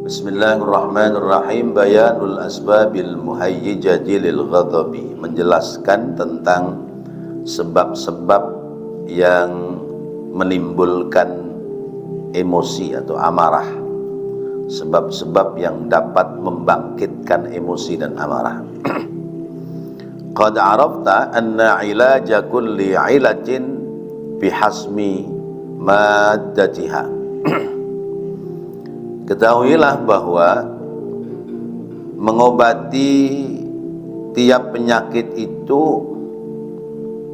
Bismillahirrahmanirrahim. Bayanul asbabil muhayyijati lil ghadabi, menjelaskan tentang sebab-sebab yang menimbulkan emosi atau amarah, sebab-sebab yang dapat membangkitkan emosi dan amarah. Qad arafta anna ilaja kulli ilatin bihasmi maddatiha. Ketahuilah bahwa mengobati tiap penyakit itu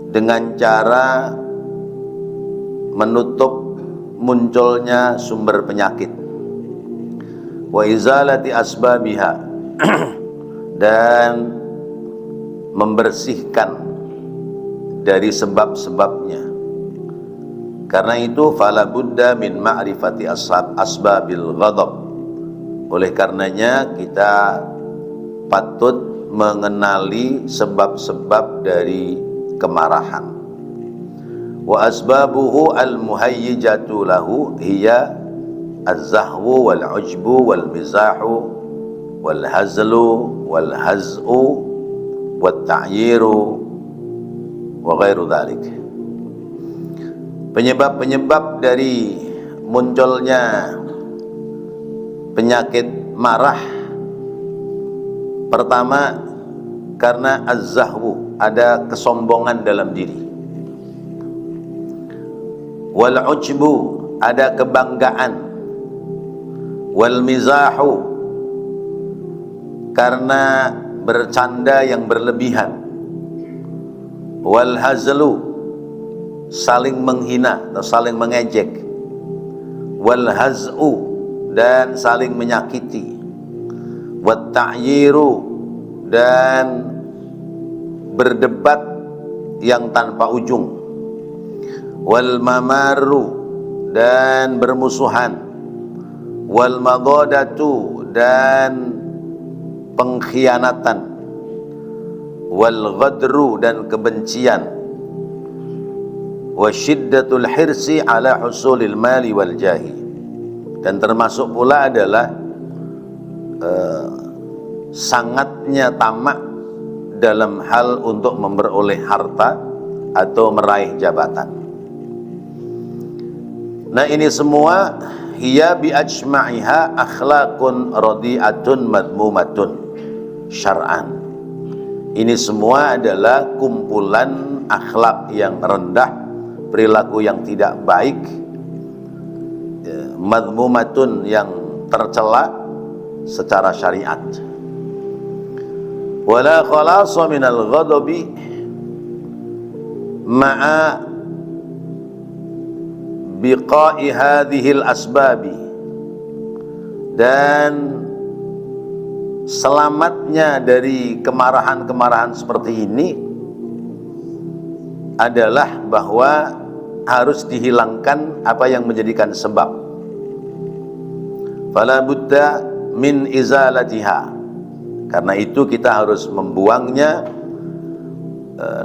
dengan cara menutup munculnya sumber penyakit, wa izalati asbabiha, dan membersihkan dari sebab-sebabnya. Karena itu fala budda min ma'rifati asbabil ghadab. Oleh karenanya kita patut mengenali sebab-sebab dari kemarahan. Wa asbabuhu al-muhayyijatu lahu hiya az-zahwu wal ujbu wal mizahu wal hazlu wal haz'u wat ta'yiru wa ghairu dzalik. Penyebab-penyebab dari munculnya penyakit marah, pertama karena az-zahwu, ada kesombongan dalam diri. Wal ujbu, ada kebanggaan. Wal mizahu, karena bercanda yang berlebihan. Wal hazlu, saling menghina atau saling mengejek. Wal haz'u, dan saling menyakiti. Wat ta'yiru, dan berdebat yang tanpa ujung. Wal mamaru, dan bermusuhan. Wal madadatu, dan pengkhianatan. Wal ghadru, dan kebencian. Wa syiddatul hirsi ala husulil mali wal jahi, dan termasuk pula adalah sangatnya tamak dalam hal untuk memperoleh harta atau meraih jabatan. Nah, ini semua hiya bi ajma'iha akhlaqun radi'atun madmumatun syar'an. Ini semua adalah kumpulan akhlak yang rendah, perilaku yang tidak baik, madmumatun, yang tercela secara syariat. Wala khalasa minal ghadabi ma'a biqa'i hadhil asbabi, dan selamatnya dari kemarahan-kemarahan seperti ini adalah bahwa harus dihilangkan apa yang menjadikan sebab. Fala budda min izalatiha, karena itu kita harus membuangnya.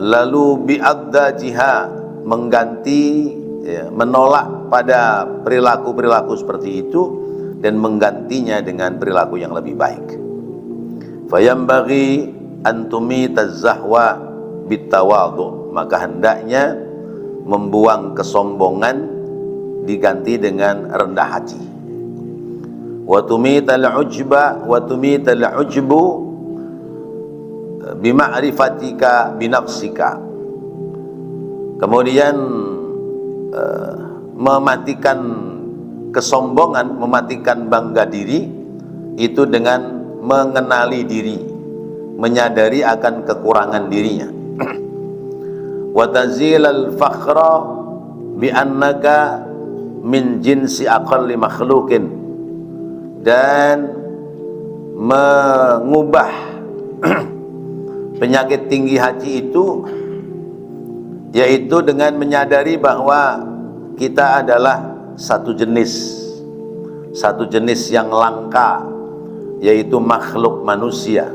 Lalu bi'addajiha, mengganti, menolak pada perilaku-perilaku seperti itu dan menggantinya dengan perilaku yang lebih baik. Fayambaghi an tumitaz zahwa bitawadhu, maka hendaknya membuang kesombongan diganti dengan rendah hati. Wa tumital ujba wa tumital ujbu bima'rifatika binafsika, kemudian mematikan kesombongan, mematikan bangga diri itu dengan mengenali diri, menyadari akan kekurangan dirinya. Wa tazilal fakhra bi annaka min jinsi aqalli makhluqin, dan mengubah penyakit tinggi hati itu yaitu dengan menyadari bahwa kita adalah satu jenis yang langka, yaitu makhluk manusia.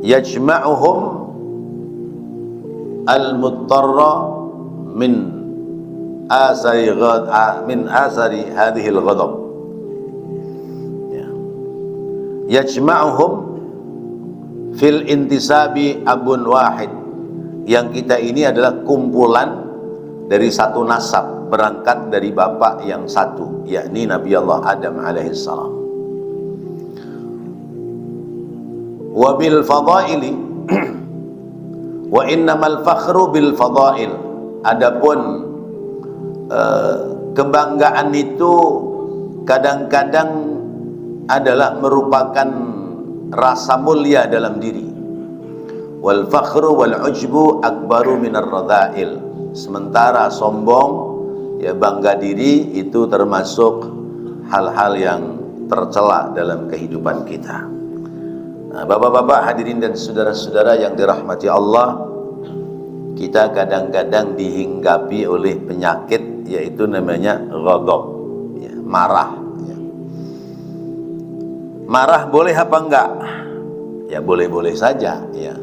Yajma'uhum al-muttarra min asari hadhil ghadab, yajma'uhum fil intisabi abun wahid, yang kita ini adalah kumpulan dari satu nasab, berangkat dari bapak yang satu, yakni Nabi Allah Adam alaihissalam. Wa bil fadaili wa innamal fakhru bil fadail, adapun kebanggaan itu kadang-kadang adalah merupakan rasa mulia dalam diri. Wal fakhru wal ujbu akbaru minar radha'il, sementara sombong, ya bangga diri, itu termasuk hal-hal yang tercela dalam kehidupan kita. Nah, bapak-bapak hadirin dan saudara-saudara yang dirahmati Allah, kita kadang-kadang dihinggapi oleh penyakit, yaitu namanya ghadab, ya, marah. Marah boleh apa enggak? Ya boleh-boleh saja, ya.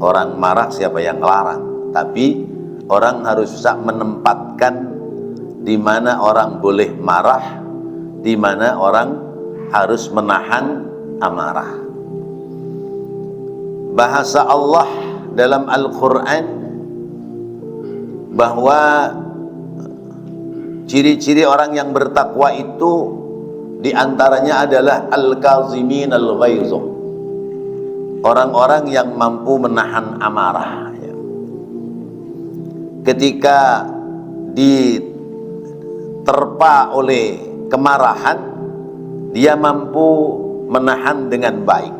Orang marah siapa yang larang? Tapi orang harus bisa menempatkan di mana orang boleh marah, di mana orang harus menahan amarah. Bahasa Allah dalam Al-Quran bahwa ciri-ciri orang yang bertakwa itu di antaranya adalah al-kazimin al-ghaiz, orang-orang yang mampu menahan amarah, ya. Ketika diterpa oleh kemarahan, dia mampu menahan dengan baik,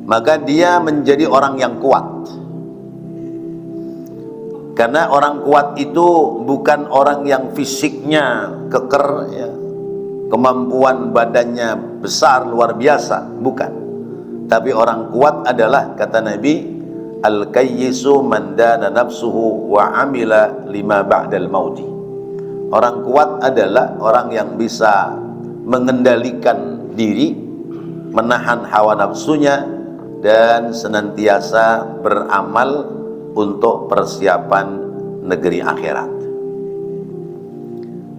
maka dia menjadi orang yang kuat. Karena orang kuat itu bukan orang yang fisiknya keker, ya, kemampuan badannya besar luar biasa, bukan. Tapi orang kuat adalah, kata Nabi, al-kayyisu man dana nafsuhu wa amila lima ba'dal mauti. Orang kuat adalah orang yang bisa mengendalikan diri, menahan hawa nafsunya, dan senantiasa beramal untuk persiapan negeri akhirat.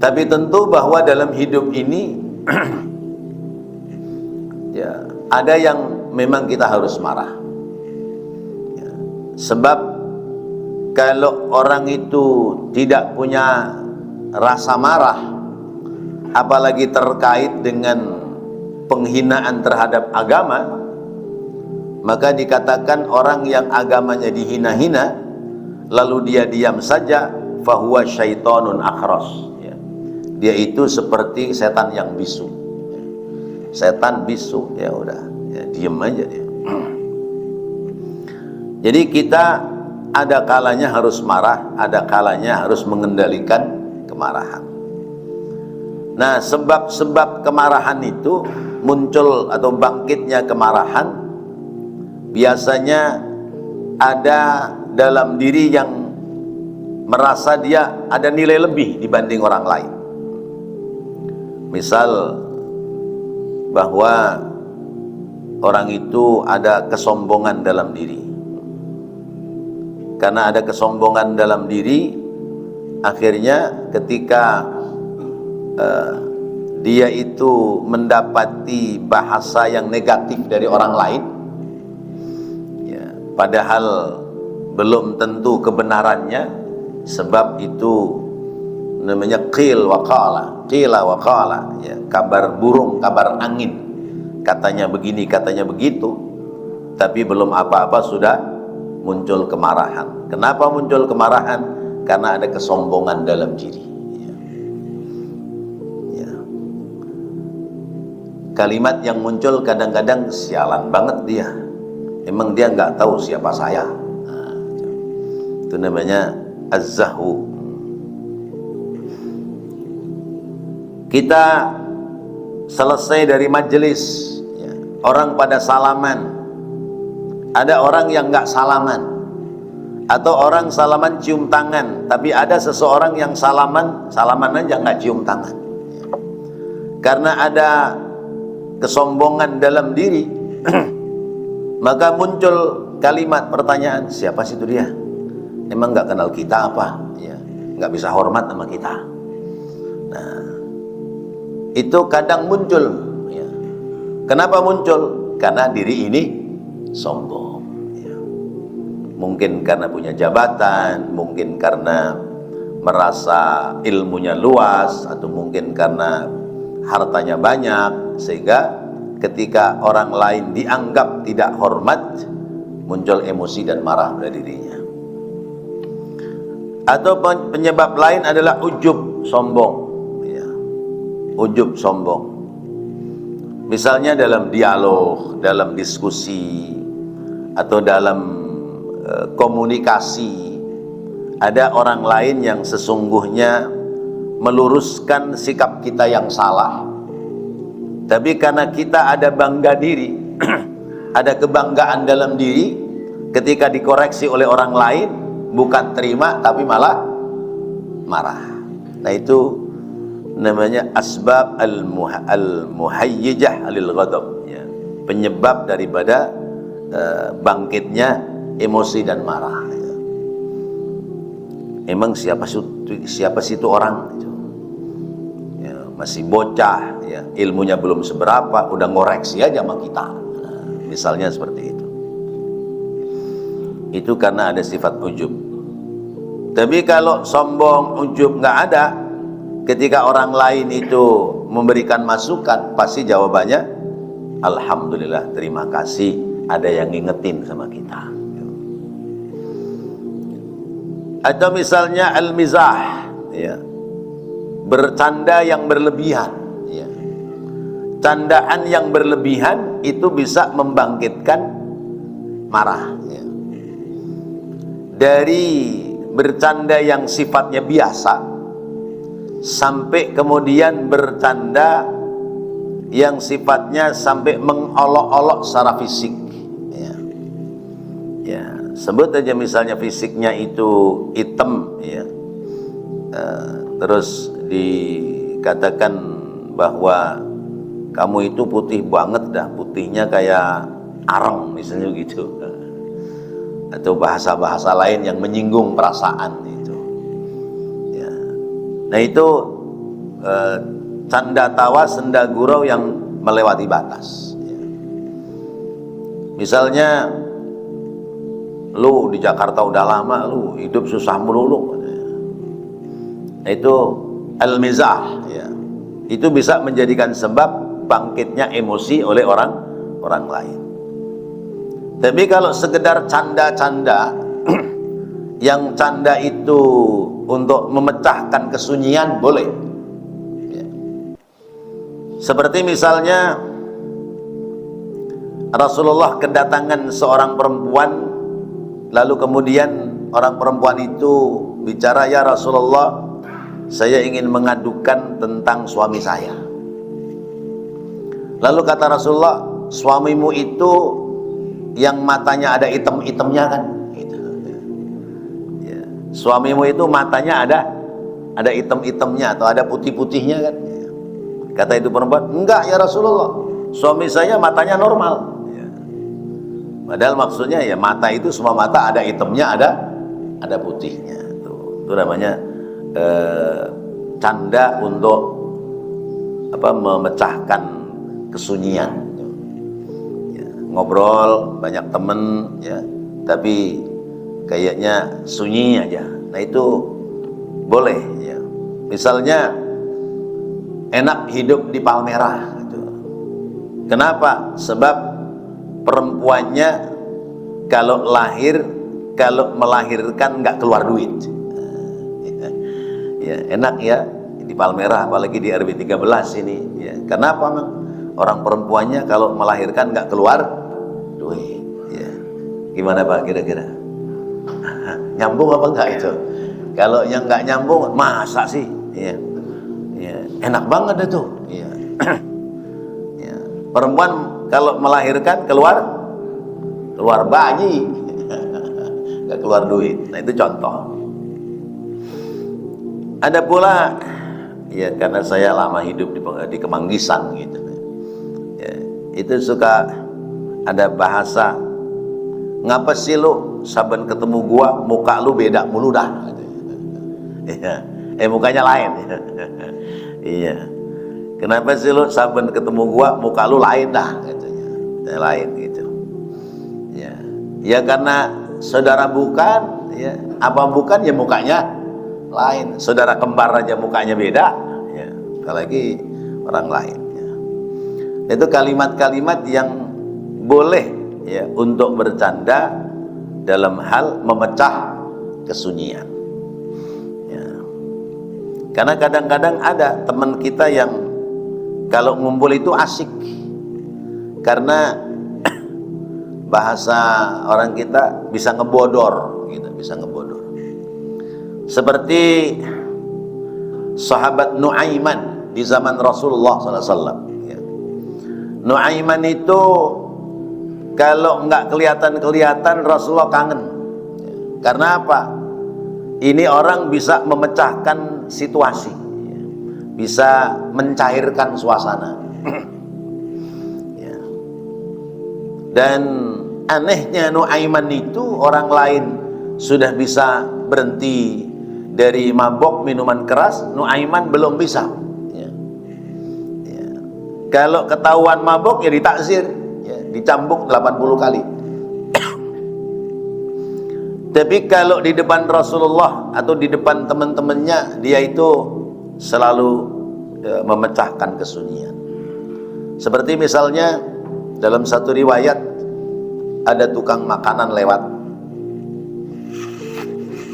Tapi tentu bahwa dalam hidup ini ya, ada yang memang kita harus marah, ya. Sebab kalau orang itu tidak punya rasa marah, apalagi terkait dengan penghinaan terhadap agama, maka dikatakan orang yang agamanya dihina-hina lalu dia diam saja, fahuwa syaitonun akhras. Dia itu seperti setan yang bisu. Setan bisu, ya udah, ya, diem aja dia. Jadi kita ada kalanya harus marah, ada kalanya harus mengendalikan kemarahan. Nah, sebab-sebab kemarahan itu muncul atau bangkitnya kemarahan biasanya ada dalam diri yang merasa dia ada nilai lebih dibanding orang lain. Misal bahwa orang itu ada kesombongan dalam diri. Karena ada kesombongan dalam diri, akhirnya ketika dia itu mendapati bahasa yang negatif dari orang lain, ya, padahal belum tentu kebenarannya, sebab itu namanya qil wa qala, qila wa qala, ya, kabar burung, kabar angin, katanya begini, katanya begitu, tapi belum apa-apa sudah muncul kemarahan. Kenapa muncul kemarahan? Karena ada kesombongan dalam diri, ya. Ya. Kalimat yang muncul kadang-kadang, sialan banget dia, emang dia nggak tahu siapa saya. Nah, itu namanya az-zahwu. Kita selesai dari majelis, ya, orang pada salaman, ada orang yang nggak salaman, atau orang salaman cium tangan, tapi ada seseorang yang salaman aja nggak cium tangan, ya. Karena ada kesombongan dalam diri, maka muncul kalimat pertanyaan, siapa sih itu dia? Emang nggak kenal kita apa? Ya, nggak bisa hormat sama kita. Nah, itu kadang muncul, ya. Kenapa muncul? Karena diri ini sombong. Ya. Mungkin karena punya jabatan, mungkin karena merasa ilmunya luas, atau mungkin karena hartanya banyak, sehingga ketika orang lain dianggap tidak hormat, muncul emosi dan marah pada dirinya. Atau penyebab lain adalah ujub, sombong. Ya. Ujub, sombong. Misalnya dalam dialog, dalam diskusi, atau dalam komunikasi, ada orang lain yang sesungguhnya meluruskan sikap kita yang salah. Tapi karena kita ada bangga diri, ada kebanggaan dalam diri, ketika dikoreksi oleh orang lain, bukan terima tapi malah marah. Nah, itu namanya asbab al-muhayyijah lil ghadab, ya. Penyebab daripada bangkitnya emosi dan marah. Ya. Emang siapa sih itu orang? Ya, masih bocah, ya, ilmunya belum seberapa, udah ngoreksi aja sama kita. Nah, misalnya seperti itu. Itu karena ada sifat ujub. Tapi kalau sombong, ujub nggak ada, ketika orang lain itu memberikan masukan, pasti jawabannya alhamdulillah, terima kasih, ada yang ngingetin sama kita. Atau misalnya al-mizah, ya, bercanda yang berlebihan, ya. Candaan yang berlebihan itu bisa membangkitkan marah, ya. Dari bercanda yang sifatnya biasa sampai kemudian bercanda yang sifatnya sampai mengolok-olok secara fisik, ya. Ya, sebut aja misalnya fisiknya itu hitam, ya. Terus dikatakan bahwa kamu itu putih banget dah, putihnya kayak arang misalnya gitu, atau bahasa-bahasa lain yang menyinggung perasaan itu, ya. Nah, itu canda tawa senda gurau yang melewati batas, ya. Misalnya, lu di Jakarta udah lama, lu hidup susah melulu. Nah, itu al-mizah, ya. Itu bisa menjadikan sebab bangkitnya emosi oleh orang lain. Tapi kalau sekedar canda-canda yang canda itu untuk memecahkan kesunyian, boleh, ya. Seperti misalnya Rasulullah kedatangan seorang perempuan, lalu kemudian orang perempuan itu bicara, ya Rasulullah, saya ingin mengadukan tentang suami saya. Lalu kata Rasulullah, suamimu itu yang matanya ada item-itemnya kan? Gitu. Ya. Suamimu itu matanya ada item-itemnya atau ada putih-putihnya kan? Ya. Kata itu perempuan, enggak ya Rasulullah, suami saya matanya normal. Ya. Padahal maksudnya ya mata itu semua mata ada itemnya, ada putihnya. Itu namanya canda untuk memecahkan kesunyian. Ya, ngobrol banyak temen, ya, tapi kayaknya sunyi aja. Nah, itu boleh, ya. Misalnya enak hidup di Palmerah gitu. Kenapa? Sebab perempuannya kalau melahirkan nggak keluar duit. Ya, enak ya di Palmerah, apalagi di RW 13 ini, ya. Kenapa, Mang? Orang perempuannya kalau melahirkan nggak keluar duit, ya. Gimana Pak kira-kira? Nyambung apa enggak itu? Kalau yang nggak nyambung, masa sih? Ya. Ya, enak banget itu, ya. Ya. Perempuan kalau melahirkan keluar bayi, nggak keluar duit. Nah, itu contoh. Ada pula, ya, karena saya lama hidup di Kemanggisan gitu, ya, itu suka ada bahasa, ngapa sih lu saben ketemu gua muka lu beda mulu dah gitu. Ya, mukanya lain. Iya, kenapa sih lu saben ketemu gua muka lu lain dah katanya. Lain gitu. Ya. Ya karena saudara bukan, ya. Apa bukan ya mukanya lain. Saudara kembar aja mukanya beda, ya. Apalagi orang lain, ya. Itu kalimat-kalimat yang boleh, ya, untuk bercanda dalam hal memecah kesunyian. Ya. Karena kadang-kadang ada teman kita yang kalau ngumpul itu asik, karena bahasa orang kita bisa ngebodor, gitu, bisa ngebodor. Seperti sahabat Nuaiman di zaman Rasulullah SAW. Ya. Nuaiman itu kalau nggak kelihatan Rasulullah kangen. Ya. Karena apa? Ini orang bisa memecahkan situasi, ya. Bisa mencairkan suasana. Ya. Dan anehnya Nuaiman itu orang lain sudah bisa berhenti dari mabok minuman keras, Nuaiman belum bisa. Ya. Ya. Kalau ketahuan mabok ya ditakzir, ya, dicambuk 80 kali. Tapi kalau di depan Rasulullah atau di depan teman-temannya, dia itu selalu, ya, memecahkan kesunyian. Seperti misalnya dalam satu riwayat ada tukang makanan lewat,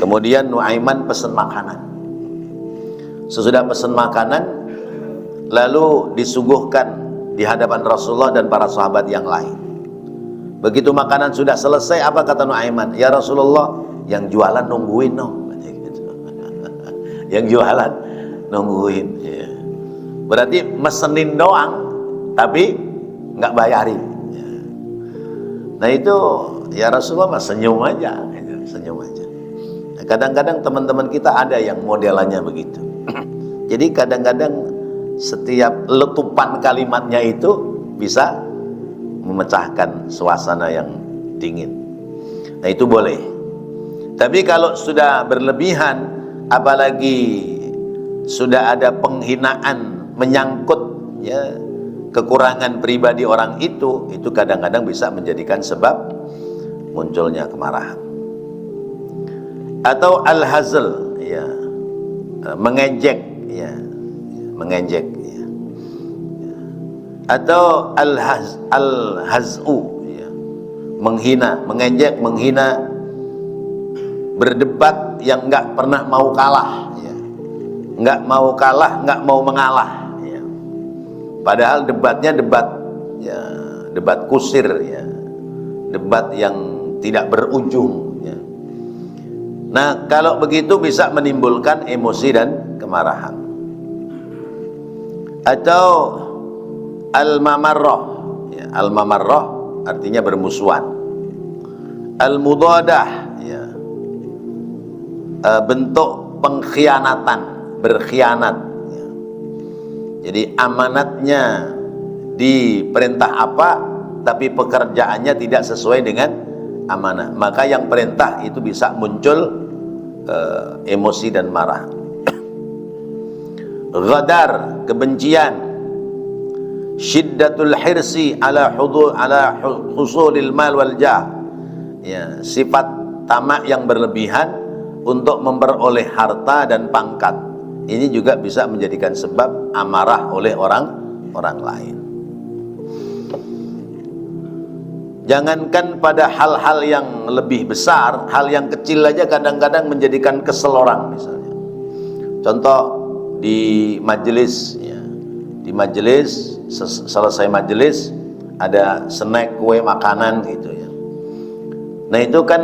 kemudian Nuaiman pesan makanan. Sesudah pesan makanan, lalu disuguhkan di hadapan Rasulullah dan para sahabat yang lain. Begitu makanan sudah selesai, apa kata Nuaiman? Ya Rasulullah, yang jualan nungguin dong. Yang jualan nungguin, ya. Berarti mesenin doang, tapi nggak bayarin, ya. Nah itu ya Rasulullah senyum aja, senyum aja. Kadang-kadang teman-teman kita ada yang modelannya begitu. Jadi kadang-kadang setiap letupan kalimatnya itu bisa memecahkan suasana yang dingin. Nah itu boleh. Tapi kalau sudah berlebihan, apalagi sudah ada penghinaan menyangkut, ya, kekurangan pribadi orang itu kadang-kadang bisa menjadikan sebab munculnya kemarahan. Atau al-hazl, ya, mengejek, ya, mengejek, ya. Atau al-haz'u, ya, menghina, mengejek, menghina, berdebat yang nggak pernah mau kalah, ya. Nggak mau kalah, nggak mau mengalah, ya. Padahal debatnya debat, ya, debat kusir, ya, debat yang tidak berujung, ya. Nah kalau begitu bisa menimbulkan emosi dan kemarahan. Atau al-mamarrah, ya, al-mamarrah artinya bermusuhan. Al-mudadah, ya, bentuk pengkhianatan, berkhianat, ya. Jadi amanatnya diperintah apa, tapi pekerjaannya tidak sesuai dengan amanah, maka yang perintah itu bisa muncul emosi dan marah. Ghadar, kebencian. Syiddatul hirsi ala husulil mal wal jah, ya, sifat tamak yang berlebihan untuk memperoleh harta dan pangkat. Ini juga bisa menjadikan sebab amarah oleh orang lain. Jangankan pada hal-hal yang lebih besar, hal yang kecil aja kadang-kadang menjadikan kesel orang. Misalnya contoh di majelis, ya, di majelis, selesai majelis ada snack, kue, makanan gitu, ya. Nah itu kan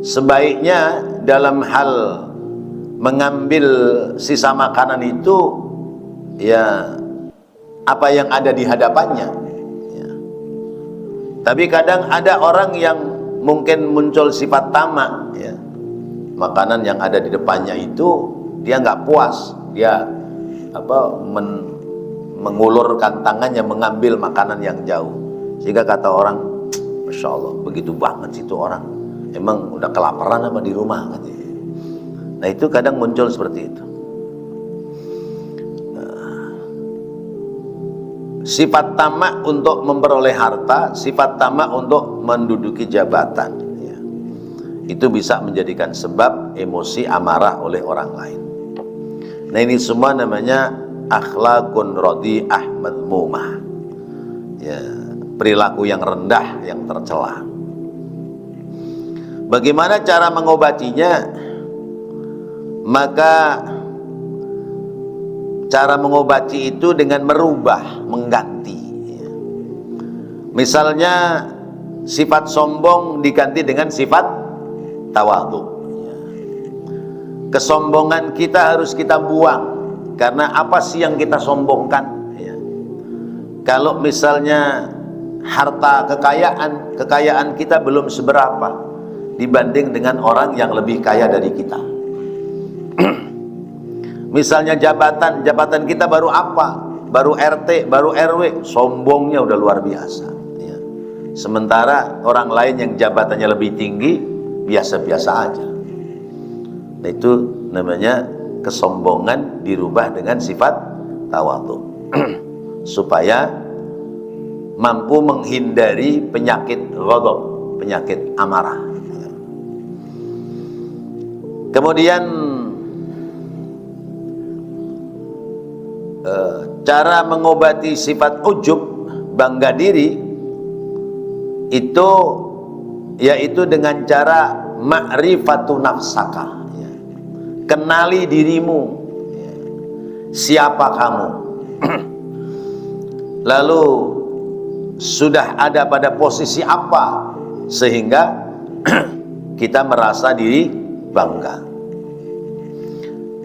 sebaiknya dalam hal mengambil sisa makanan itu, ya, apa yang ada di hadapannya, ya. Tapi kadang ada orang yang mungkin muncul sifat tamak, ya, makanan yang ada di depannya itu dia nggak puas, dia mengulurkan tangannya mengambil makanan yang jauh, sehingga kata orang, Masya Allah, begitu banget itu orang, emang udah kelaparan apa di rumah, katanya. Nah itu kadang muncul seperti itu. sifat tamak untuk memperoleh harta, sifat tamak untuk menduduki jabatan, ya. Itu bisa menjadikan sebab emosi amarah oleh orang lain. Nah, ini semua namanya akhlakun radhi'ah madmumah, ya, perilaku yang rendah, yang tercela. Bagaimana cara mengobatinya? Maka cara mengobati itu dengan merubah, mengganti, ya. Misalnya sifat sombong diganti dengan sifat tawadhu, ya. Kesombongan kita harus kita buang. Karena apa sih yang kita sombongkan, ya? Kalau misalnya harta, kekayaan kita belum seberapa dibanding dengan orang yang lebih kaya dari kita. Misalnya jabatan kita baru apa? Baru RT, baru RW, sombongnya udah luar biasa, ya. Sementara orang lain yang jabatannya lebih tinggi, biasa-biasa aja. Nah, itu namanya kesombongan dirubah dengan sifat tawadhu. Supaya mampu menghindari penyakit ghadab, penyakit amarah. Kemudian cara mengobati sifat ujub, bangga diri, itu yaitu dengan cara ma'rifatu nafsaka, ya. Kenali dirimu, ya. Siapa kamu. Lalu sudah ada pada posisi apa sehingga kita merasa diri bangga.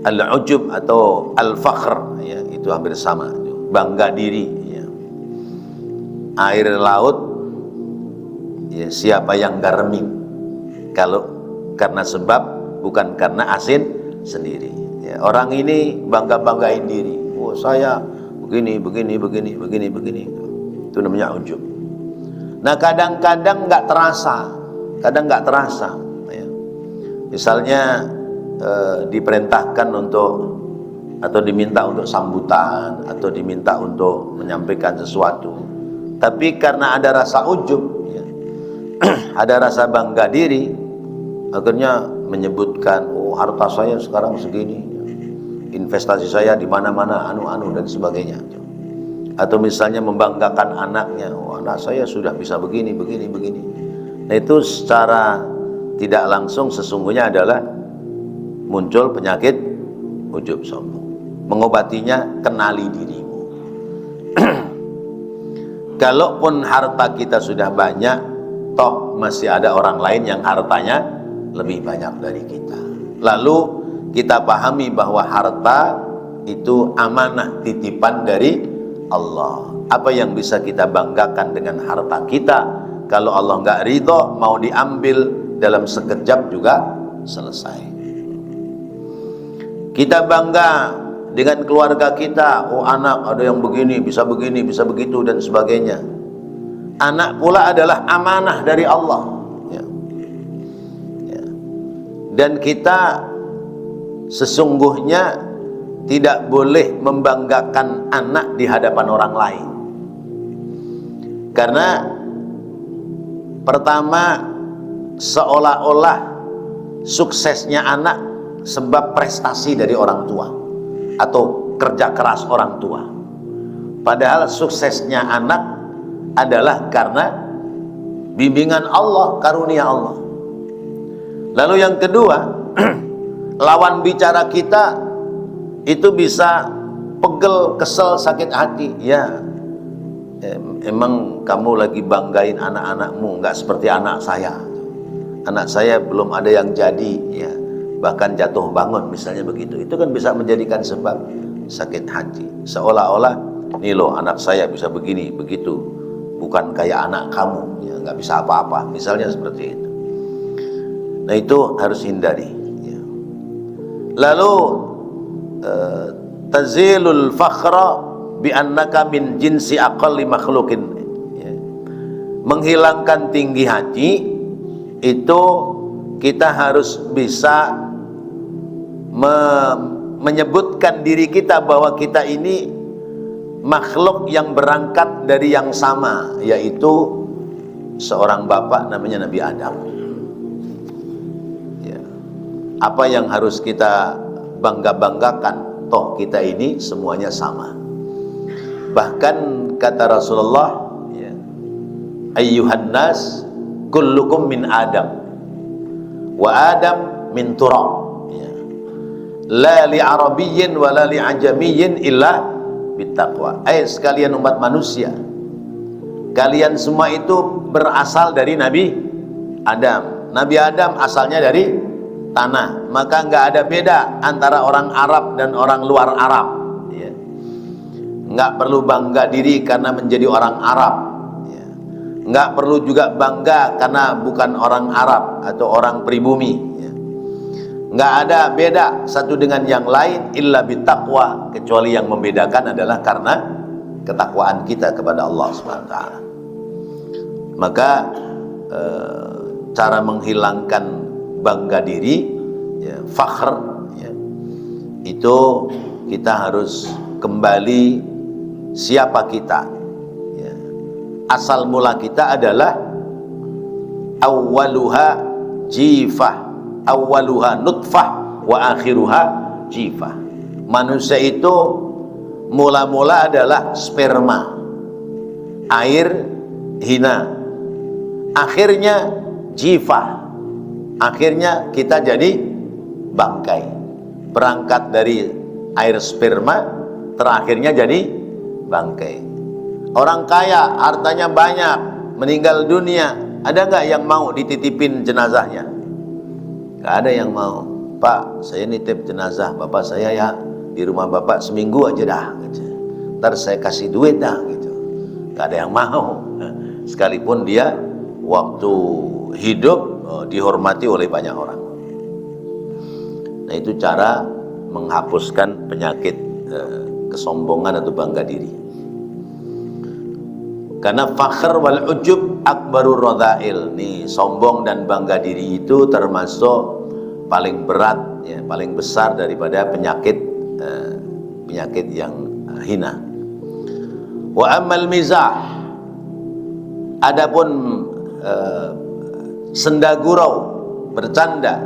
Al-ujub atau al-fakhr, ya, itu hampir sama, bangga diri, ya. Air laut, ya, siapa yang garmin kalau karena sebab bukan karena asin sendiri, ya. Orang ini banggain diri, oh saya begini, itu namanya ujub. Nah, kadang-kadang nggak terasa, ya. Misalnya diperintahkan untuk atau diminta untuk sambutan atau diminta untuk menyampaikan sesuatu, tapi karena ada rasa ujub, ya, ada rasa bangga diri, akhirnya menyebutkan, oh harta saya sekarang segini, investasi saya di mana-mana, anu dan sebagainya. Atau misalnya membanggakan anaknya, oh anak saya sudah bisa begini. Nah, itu secara tidak langsung sesungguhnya adalah muncul penyakit ujub sombong. Mengobatinya, kenali dirimu. Kalaupun harta kita sudah banyak, toh masih ada orang lain yang hartanya lebih banyak dari kita. Lalu kita pahami bahwa harta itu amanah titipan dari Allah. Apa yang bisa kita banggakan dengan harta kita? Kalau Allah nggak ridho, mau diambil dalam sekejap juga selesai. Kita bangga dengan keluarga kita, oh anak ada yang begini, bisa begitu dan sebagainya. Anak pula adalah amanah dari Allah, ya. Ya. Dan kita sesungguhnya tidak boleh membanggakan anak di hadapan orang lain. Karena pertama, seolah-olah suksesnya anak sebab prestasi dari orang tua atau kerja keras orang tua. Padahal suksesnya anak adalah karena bimbingan Allah, karunia Allah. Lalu yang kedua, lawan bicara kita itu bisa pegel, kesel, sakit hati. Ya, emang kamu lagi banggain anak-anakmu, nggak seperti anak saya. Anak saya belum ada yang jadi, ya, bahkan jatuh bangun misalnya begitu. Itu kan bisa menjadikan sebab sakit hati. Seolah-olah, nih loh anak saya bisa begini, begitu, bukan kayak anak kamu, ya, nggak bisa apa-apa. Misalnya seperti itu. Nah, itu harus hindari, ya. Lalu tazilul fakhra bi annaka min jinsi aqalli makhluqin, ya. Menghilangkan tinggi hati itu kita harus bisa menyebutkan diri kita bahwa kita ini makhluk yang berangkat dari yang sama, yaitu seorang bapak namanya Nabi Adam. Ya. Apa yang harus kita bangga-banggakan? Toh kita ini semuanya sama. Bahkan kata Rasulullah, ya, ayyuhan nas kullukum min Adam wa Adam min turab. Ya. La li arabiyyin wa la li ajamiyyin illa bittaqwa. Sekalian umat manusia, kalian semua itu berasal dari Nabi Adam. Nabi Adam asalnya dari tanah, maka nggak ada beda antara orang Arab dan orang luar Arab. Ya. Nggak perlu bangga diri karena menjadi orang Arab. Ya. Nggak perlu juga bangga karena bukan orang Arab atau orang pribumi. Ya. Nggak ada beda satu dengan yang lain illa bittaqwa, kecuali yang membedakan adalah karena ketakwaan kita kepada Allah Subhanahu wa taala. Maka cara menghilangkan bangga diri, ya, fakhr, ya, itu kita harus kembali siapa kita. Ya. Asal mula kita adalah awwaluha jifah, awwaluha nutfah wa akhiruha jifah. Manusia itu mula-mula adalah sperma, air hina, akhirnya jifah, akhirnya kita jadi bangkai. Berangkat dari air sperma, terakhirnya jadi bangkai. Orang kaya, hartanya banyak, meninggal dunia, ada nggak yang mau dititipin jenazahnya? Nggak ada yang mau. Pak, saya nitip jenazah bapak saya ya di rumah bapak seminggu aja dah, gitu. Ntar saya kasih duit dah, gitu. Nggak ada yang mau. Sekalipun dia waktu hidup dihormati oleh banyak orang. Nah, itu cara menghapuskan penyakit kesombongan atau bangga diri. Karena fakhr wal ujub akbarur radha'il. Nih, sombong dan bangga diri itu termasuk paling berat, ya, paling besar daripada penyakit yang hina. Wa ammal mizah, adapun senda gurau, bercanda,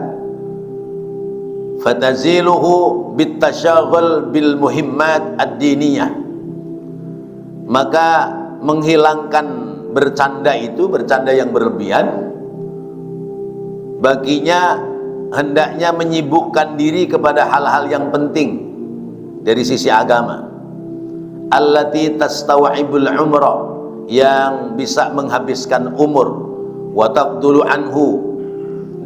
fataziluhu bitasyaghul bil muhimmat ad-diniyah, maka menghilangkan bercanda itu, bercanda yang berlebihan, baginya hendaknya menyibukkan diri kepada hal-hal yang penting dari sisi agama, allati tastaw'ibul umrah, yang bisa menghabiskan umur, wa taqdulu anhu,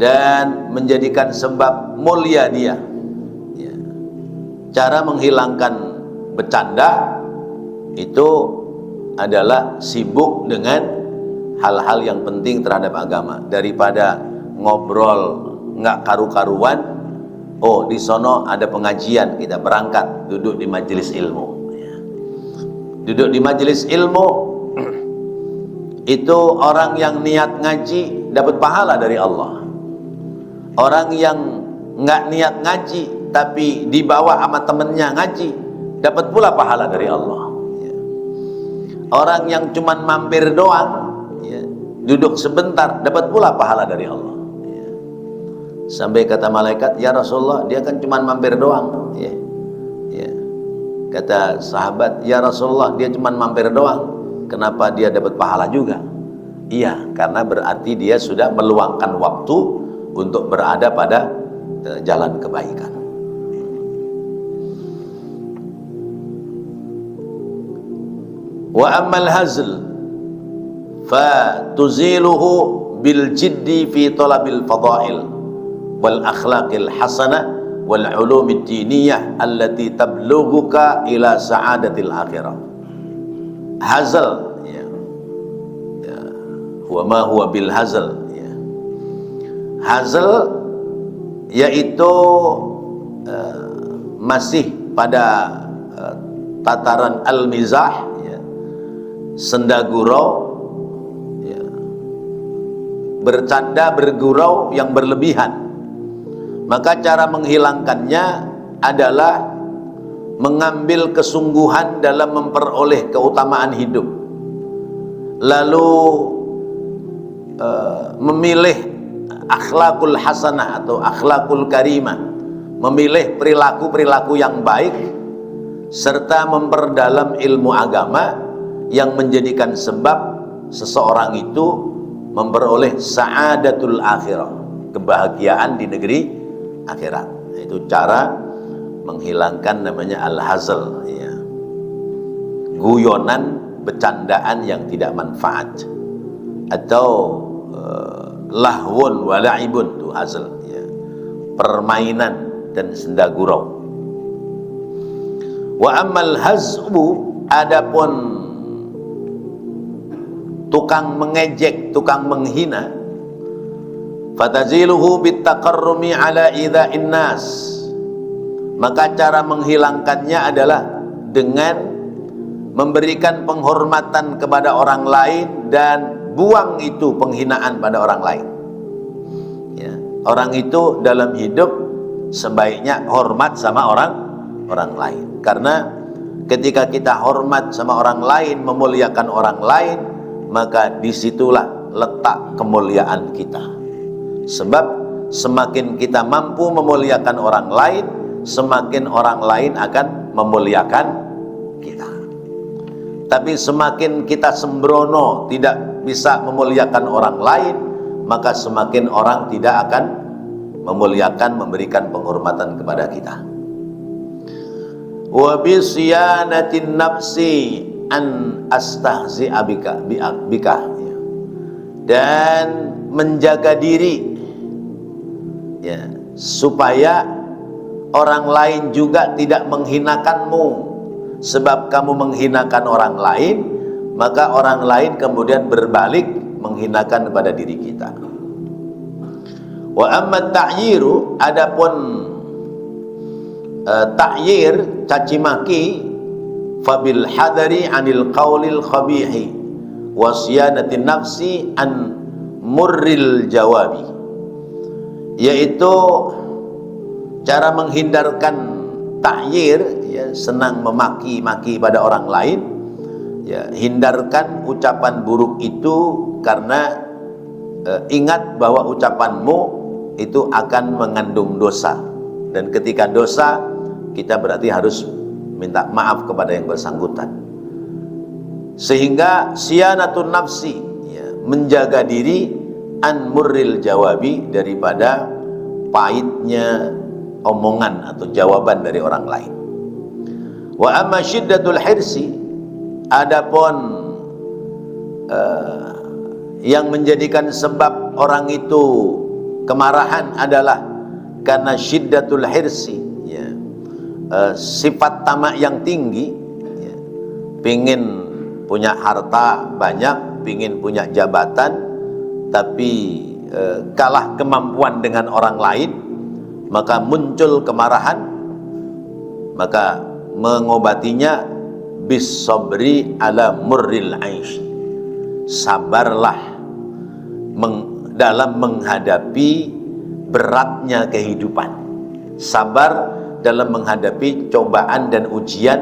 dan menjadikan sebab mulia dia. Ya. Cara menghilangkan bercanda itu adalah sibuk dengan hal-hal yang penting terhadap agama, daripada ngobrol nggak karu-karuan. Oh, di sono ada pengajian, kita berangkat, duduk di majelis ilmu. Ya. Duduk di majelis ilmu itu orang yang niat ngaji dapat pahala dari Allah. Orang yang nggak niat ngaji tapi dibawa sama temennya ngaji dapat pula pahala dari Allah. Ya. Orang yang cuman mampir doang, ya, duduk sebentar dapat pula pahala dari Allah. Ya. Sampai kata malaikat, ya Rasulullah, dia kan cuman mampir doang. Ya. Ya. Kata sahabat, ya Rasulullah, dia cuman mampir doang, kenapa dia dapat pahala juga? Iya, karena berarti dia sudah meluangkan waktu untuk berada pada jalan kebaikan. Wa ammal hazl fa tuziluhu bil jiddi fi talabil fadail wal akhlaqil hasanah wal ulumid diniyah allati tablughuka ila sa'adatil akhirah. Hazl, ya. Ya. Wa ma huwa bil hazl, ya. Hazl yaitu masih pada tataran al-mizah, ya. Senda gurau, ya. Bercanda bergurau yang berlebihan. Maka cara menghilangkannya adalah mengambil kesungguhan dalam memperoleh keutamaan hidup, lalu memilih akhlakul hasanah atau akhlakul karimah, memilih perilaku-perilaku yang baik, serta memperdalam ilmu agama yang menjadikan sebab seseorang itu memperoleh sa'adatul akhirah, kebahagiaan di negeri akhirat. Itu cara menghilangkan namanya al-hazl, ya, guyonan, bercandaan yang tidak manfaat, atau lahwun wa la'ibun, itu hazl, ya, permainan dan senda gurau. Wa ammal hazbu, adapun tukang mengejek, tukang menghina, fataziluhu bittaqarrumi ala idza'in nas, maka cara menghilangkannya adalah dengan memberikan penghormatan kepada orang lain dan buang itu penghinaan pada orang lain, ya. Orang itu dalam hidup sebaiknya hormat sama orang lain, karena ketika kita hormat sama orang lain, memuliakan orang lain, maka disitulah letak kemuliaan kita. Sebab semakin kita mampu memuliakan orang lain, semakin orang lain akan memuliakan kita. Tapi semakin kita sembrono, tidak bisa memuliakan orang lain, maka semakin orang tidak akan memuliakan, memberikan penghormatan kepada kita. Wa bi siyanatin nafsi an astahzi'a bika, dan menjaga diri, ya, supaya orang lain juga tidak menghinakanmu. Sebab kamu menghinakan orang lain, maka orang lain kemudian berbalik menghinakan kepada diri kita. Wa amma ta'yiru, adapun ta'yir, caci maki, fabil hadari anil qaulil khabihi wa siyanatin nafsi an murril jawabi, yaitu cara menghindarkan ta'yir, ya, senang memaki-maki pada orang lain, ya, hindarkan ucapan buruk itu, karena ingat bahwa ucapanmu itu akan mengandung dosa, dan ketika dosa kita berarti harus minta maaf kepada yang bersangkutan. Sehingga siyanatun nafsi, ya, menjaga diri, an murril jawabi, daripada pahitnya omongan atau jawaban dari orang lain. Wa amma syiddatul hirsi, adapun yang menjadikan sebab orang itu kemarahan adalah karena syiddatul hirsi, ya, sifat tamak yang tinggi, ya, pingin punya harta banyak, pingin punya jabatan, tapi kalah kemampuan dengan orang lain, maka muncul kemarahan. Maka mengobatinya bis sabri ala murril aish, sabarlah dalam menghadapi beratnya kehidupan, sabar dalam menghadapi cobaan dan ujian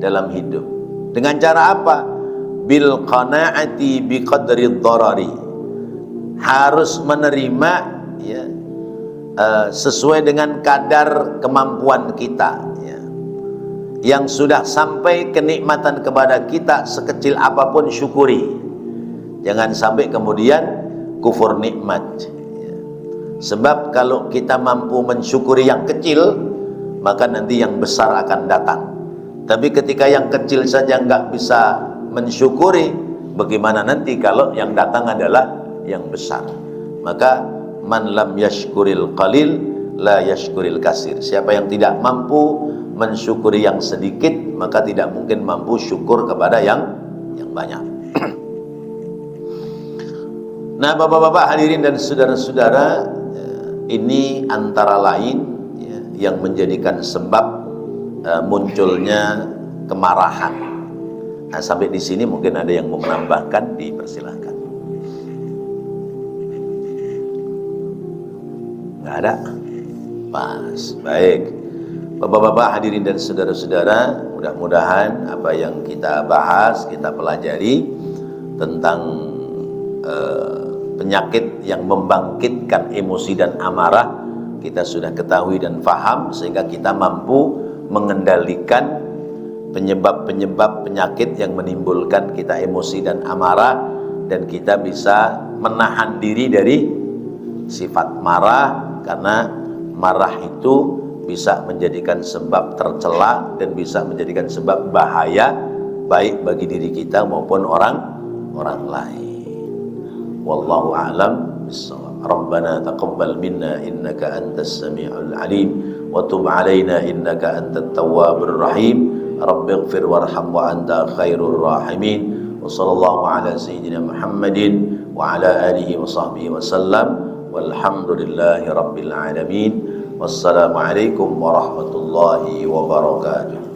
dalam hidup. Dengan cara apa? Bil qanaati bi qadri dharari, harus menerima, ya, sesuai dengan kadar kemampuan kita, ya. Yang sudah sampai kenikmatan kepada kita sekecil apapun, syukuri. Jangan sampai kemudian kufur nikmat, ya. Sebab kalau kita mampu mensyukuri yang kecil, maka nanti yang besar akan datang. Tapi ketika yang kecil saja nggak bisa mensyukuri, bagaimana nanti kalau yang datang adalah yang besar? Maka man lam yashkuril qalil la yashkuril kasir. Siapa yang tidak mampu mensyukuri yang sedikit, maka tidak mungkin mampu syukur kepada yang banyak. Nah, bapak-bapak hadirin dan saudara-saudara, ini antara lain, ya, yang menjadikan sebab munculnya kemarahan. Nah, sampai di sini mungkin ada yang mau menambahkan, dipersilahkan. Nggak ada? Pas, baik. Bapak-bapak, hadirin dan saudara-saudara, mudah-mudahan apa yang kita bahas, kita pelajari tentang penyakit yang membangkitkan emosi dan amarah, kita sudah ketahui dan faham, sehingga kita mampu mengendalikan penyebab-penyebab penyakit yang menimbulkan kita emosi dan amarah, dan kita bisa menahan diri dari sifat marah, karena marah itu bisa menjadikan sebab tercela dan bisa menjadikan sebab bahaya baik bagi diri kita maupun orang lain. Wallahu a'lam bissawab. Rabbana taqabbal minna innaka antas samiul alim wa tub alaina innaka antat tawwabur rahim. Rabbighfir warham wa anta khairur rahimin. Wa sallallahu ala sayyidina Muhammadin wa ala alihi wa sahbihi wa sallam. Walhamdulillahi rabbil alamin. Wassalamualaikum warahmatullahi wabarakatuh.